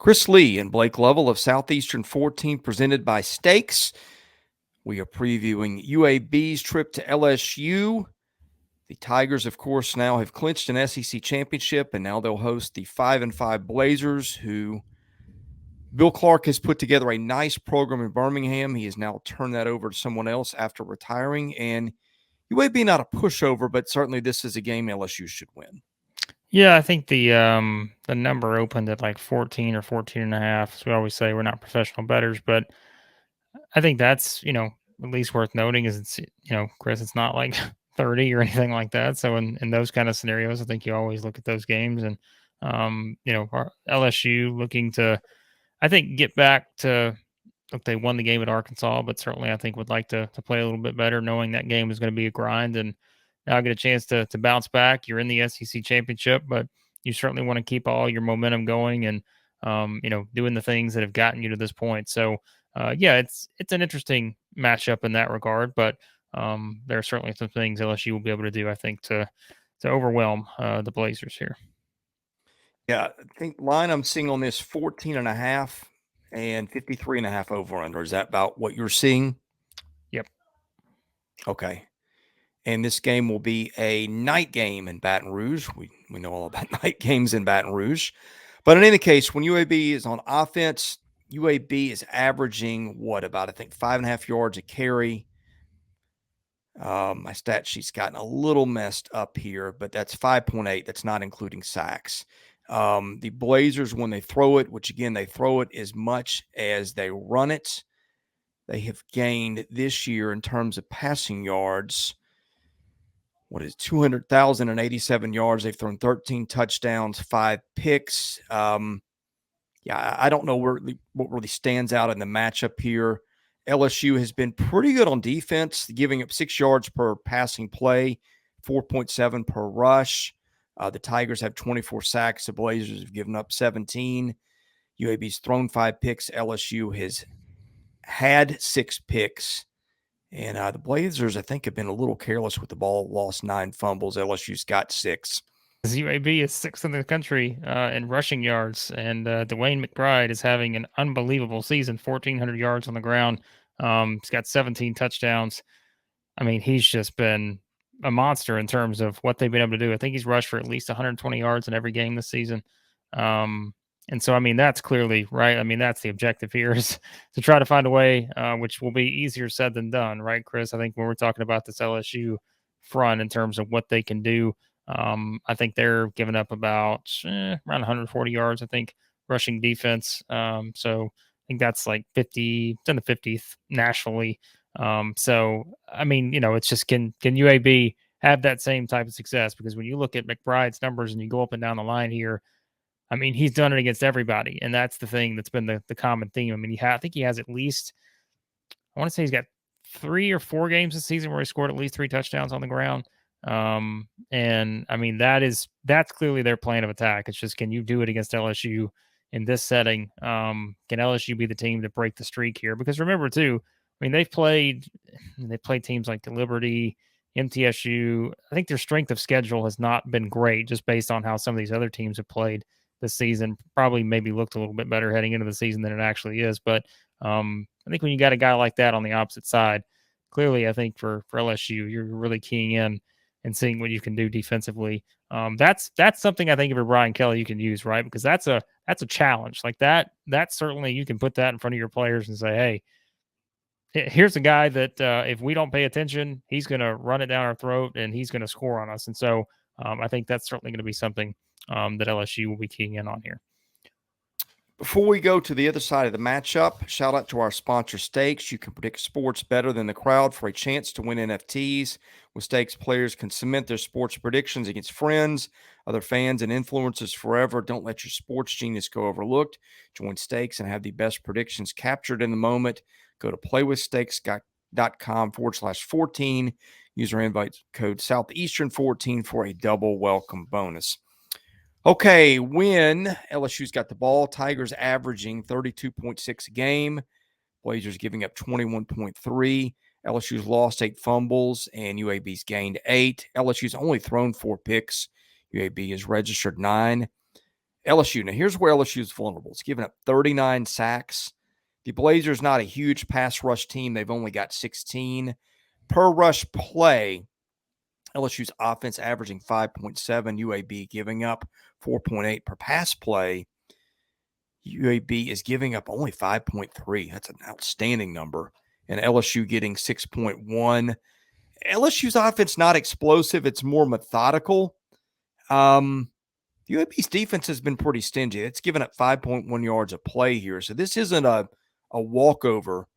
Chris Lee and Blake Lovell of Southeastern 14 presented by Steaks. We are previewing UAB's trip to LSU. The Tigers, of course, now have clinched an SEC championship, and now they'll host the 5-5 Blazers, who Bill Clark has put together a nice program in Birmingham. He has now turned that over to someone else after retiring, and UAB not a pushover, but certainly this is a game LSU should win. Yeah, I think the number opened at like 14 or 14 and a half. So we always say we're not professional bettors, but I think that's, at least worth noting is Chris, it's not like 30 or anything like that. So in those kind of scenarios, I think you always look at those games and our LSU looking to, I think, get back to, look, they won the game at Arkansas, but certainly I think would like to play a little bit better, knowing that game is going to be a grind and now get a chance to bounce back. You're in the SEC championship, but you certainly want to keep all your momentum going and doing the things that have gotten you to this point. So yeah, it's an interesting matchup in that regard, but there are certainly some things LSU will be able to do, I think, to overwhelm the Blazers here. Yeah, I think line I'm seeing on this 14.5 and 53.5 over under. Is that about what you're seeing? Yep. Okay. And this game will be a night game in Baton Rouge. We know all about night games in Baton Rouge. But in any case, when UAB is on offense, UAB is averaging about, I think, 5.5 yards a carry. My stat sheet's gotten a little messed up here, but that's 5.8. That's not including sacks. The Blazers, when they throw it, which again, they throw it as much as they run it, they have gained this year in terms of passing yards, 200,087 yards. They've thrown 13 touchdowns, 5 picks. I don't know what really stands out in the matchup here. LSU has been pretty good on defense, giving up 6 yards per passing play, 4.7 per rush. The Tigers have 24 sacks. The Blazers have given up 17. UAB's thrown 5 picks. LSU has had 6 picks. And the Blazers, I think, have been a little careless with the ball, lost 9 fumbles. LSU's got 6. UAB is 6th in the country in rushing yards, and Dwayne McBride is having an unbelievable season, 1,400 yards on the ground. He's got 17 touchdowns. I mean, he's just been a monster in terms of what they've been able to do. I think he's rushed for at least 120 yards in every game this season. And so, I mean, that's clearly right. I mean, that's the objective here is to try to find a way, which will be easier said than done, right, Chris? I think when we're talking about this LSU front in terms of what they can do, I think they're giving up about around 140 yards, I think, rushing defense. So I think that's like 50, it's in the 50th nationally. So, I mean, it's just can UAB have that same type of success? Because when you look at McBride's numbers and you go up and down the line here, I mean, he's done it against everybody. And that's the thing that's been the common theme. I mean, I think he has at least, I want to say he's got 3 or 4 games this season where he scored at least 3 touchdowns on the ground. And I mean, that's clearly their plan of attack. It's just, can you do it against LSU in this setting? Can LSU be the team to break the streak here? Because remember too, I mean, they played teams like Liberty, MTSU. I think their strength of schedule has not been great just based on how some of these other teams have played this season. Probably maybe looked a little bit better heading into the season than it actually is. But I think when you got a guy like that on the opposite side, clearly I think for LSU, you're really keying in and seeing what you can do defensively. That's something I think for Brian Kelly you can use, right? Because that's a challenge. Like that certainly you can put that in front of your players and say, hey, here's a guy that if we don't pay attention, he's going to run it down our throat and he's going to score on us. And so I think that's certainly going to be something that LSU will be keying in on here. Before we go to the other side of the matchup, shout out to our sponsor, Stakes. You can predict sports better than the crowd for a chance to win NFTs. With Stakes, players can cement their sports predictions against friends, other fans, and influencers forever. Don't let your sports genius go overlooked. Join Stakes and have the best predictions captured in the moment. Go to playwithstakes.com/14. Use our invite code Southeastern14 for a double welcome bonus. Okay, when LSU's got the ball, Tigers averaging 32.6 a game. Blazers giving up 21.3. LSU's lost 8 fumbles, and UAB's gained 8. LSU's only thrown 4 picks. UAB has registered 9. LSU. Now, here's where LSU is vulnerable. It's given up 39 sacks. The Blazers not a huge pass rush team. They've only got 16. Per rush play, LSU's offense averaging 5.7, UAB giving up 4.8 per pass play. UAB is giving up only 5.3. That's an outstanding number. And LSU getting 6.1. LSU's offense not explosive. It's more methodical. UAB's defense has been pretty stingy. It's given up 5.1 yards a play here. So this isn't a walkover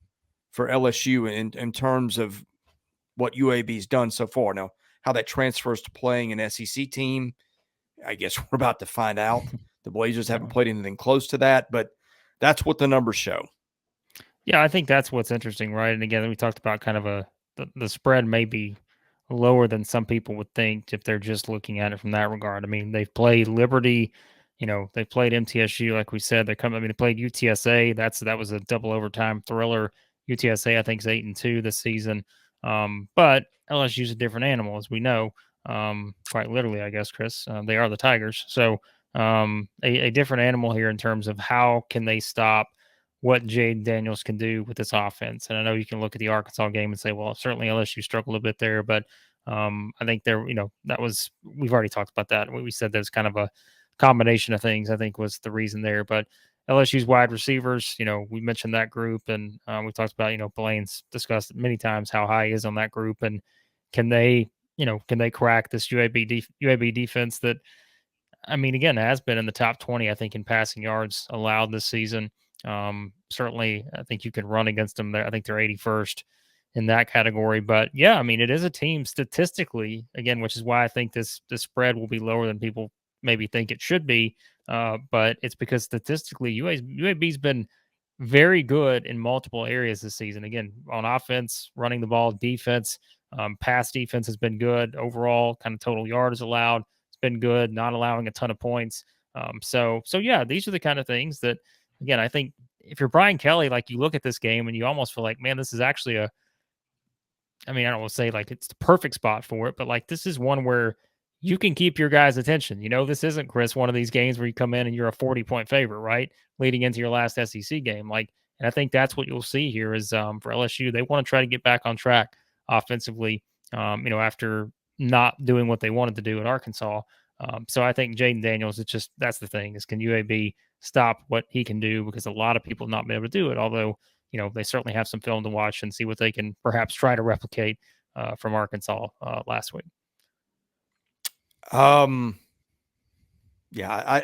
for LSU in terms of what UAB's done so far. Now, how that transfers to playing an SEC team, I guess we're about to find out. The Blazers haven't played anything close to that, but that's what the numbers show. Yeah, I think that's what's interesting, right? And again, we talked about kind of the spread may be lower than some people would think if they're just looking at it from that regard. I mean, they've played Liberty, they've played MTSU, like we said. They played UTSA. That was a double overtime thriller. UTSA, I think, is 8-2 this season. But LSU's a different animal, as we know. Quite literally, I guess, Chris. They are the Tigers. So a different animal here in terms of how can they stop what Jade Daniels can do with this offense. And I know you can look at the Arkansas game and say, well, certainly LSU struggled a bit there, but I think we've already talked about that. We said there's kind of a combination of things, I think, was the reason there. But LSU's wide receivers, we mentioned that group, and we talked about, Blaine's discussed many times how high he is on that group, and can they crack this UAB defense that, I mean, again, has been in the top 20, I think, in passing yards allowed this season. Certainly, I think you can run against them there. I think they're 81st in that category. But yeah, I mean, it is a team statistically, again, which is why I think this spread will be lower than people maybe think it should be. But it's because statistically, UAB's been very good in multiple areas this season. Again, on offense, running the ball, defense, pass defense has been good overall. Kind of total yards allowed, it's been good. Not allowing a ton of points. So yeah, these are the kind of things that, again, I think if you're Brian Kelly, like, you look at this game and you almost feel like, man, this is actually I don't want to say like it's the perfect spot for it, but like this is one where you can keep your guys' attention. This isn't, Chris, one of these games where you come in and you're a 40-point favorite, right? Leading into your last SEC game. And I think that's what you'll see here is for LSU, they want to try to get back on track offensively, after not doing what they wanted to do at Arkansas. So I think Jaden Daniels, that's the thing, is can UAB stop what he can do, because a lot of people have not been able to do it, although they certainly have some film to watch and see what they can perhaps try to replicate from Arkansas last week. Yeah,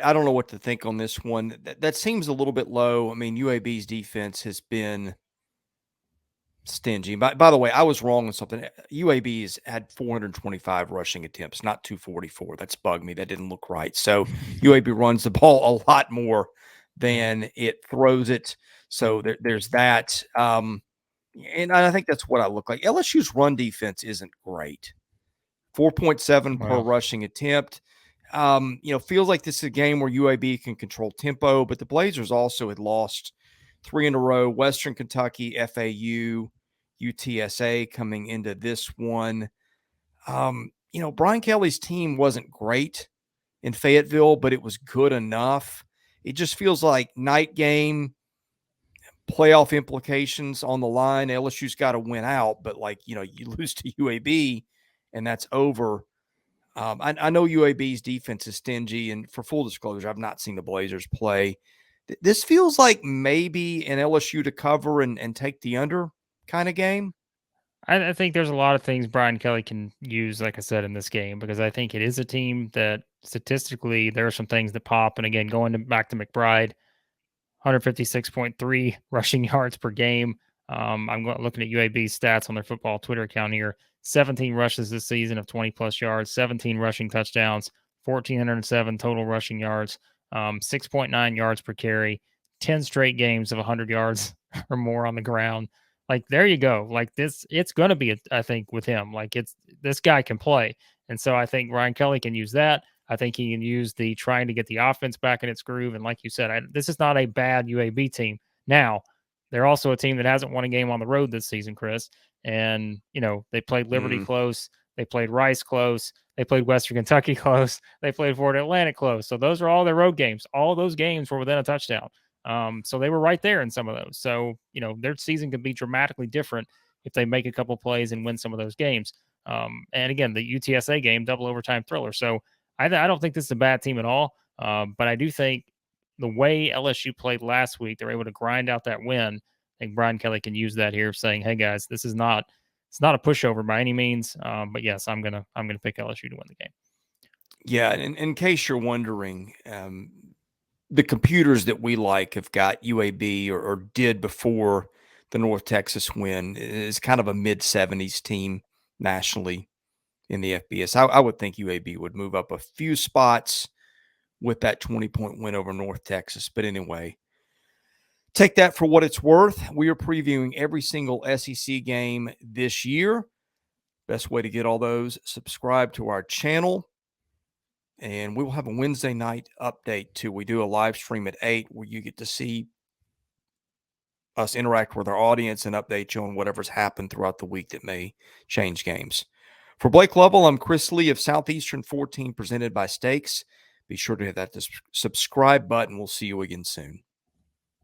I don't know what to think on this one. That seems a little bit low. I mean, UAB's defense has been stingy. By the way, I was wrong on something. UAB's had 425 rushing attempts, not 244. That's bugged me. That didn't look right. So UAB runs the ball a lot more than it throws it. So there's that. And I think that's what I look like. LSU's run defense isn't great. 4.7 per rushing attempt. Feels like this is a game where UAB can control tempo, but the Blazers also had lost 3 in a row. Western Kentucky, FAU, UTSA coming into this one. Brian Kelly's team wasn't great in Fayetteville, but it was good enough. It just feels like night game, playoff implications on the line. LSU's got to win out, but you lose to UAB and that's over. I know UAB's defense is stingy, and for full disclosure, I've not seen the Blazers play. This feels like maybe an LSU to cover and take the under kind of game. I think there's a lot of things Brian Kelly can use, like I said, in this game, because I think it is a team that statistically there are some things that pop. And again, back to McBride, 156.3 rushing yards per game. I'm looking at UAB's stats on their football Twitter account here. 17 rushes this season of 20-plus yards, 17 rushing touchdowns, 1,407 total rushing yards, 6.9 yards per carry, 10 straight games of 100 yards or more on the ground. Like, there you go. Like, this, it's going to be, I think, with him. Like, this guy can play. And so I think Ryan Kelly can use that. I think he can use the trying to get the offense back in its groove. And like you said, this is not a bad UAB team. Now, they're also a team that hasn't won a game on the road this season, Chris. And, they played Liberty close. They played Rice close. They played Western Kentucky close. They played Florida Atlantic close. So those are all their road games. All those games were within a touchdown. So they were right there in some of those. So, their season can be dramatically different if they make a couple plays and win some of those games. And again, the UTSA game, double overtime thriller. So I don't think this is a bad team at all. But I do think the way LSU played last week, they're able to grind out that win. I think Brian Kelly can use that here, saying, "Hey guys, it's not a pushover by any means." But yes, I'm gonna pick LSU to win the game. Yeah, and in case you're wondering, the computers that we like have got UAB or did before the North Texas win is kind of a mid-70s team nationally in the FBS. I would think UAB would move up a few spots with that 20-point win over North Texas. But anyway, take that for what it's worth. We are previewing every single SEC game this year. Best way to get all those, subscribe to our channel. And we will have a Wednesday night update too. We do a live stream at 8 where you get to see us interact with our audience and update you on whatever's happened throughout the week that may change games. For Blake Lovell, I'm Chris Lee of Southeastern 14, presented by Stakes. Be sure to hit that subscribe button. We'll see you again soon.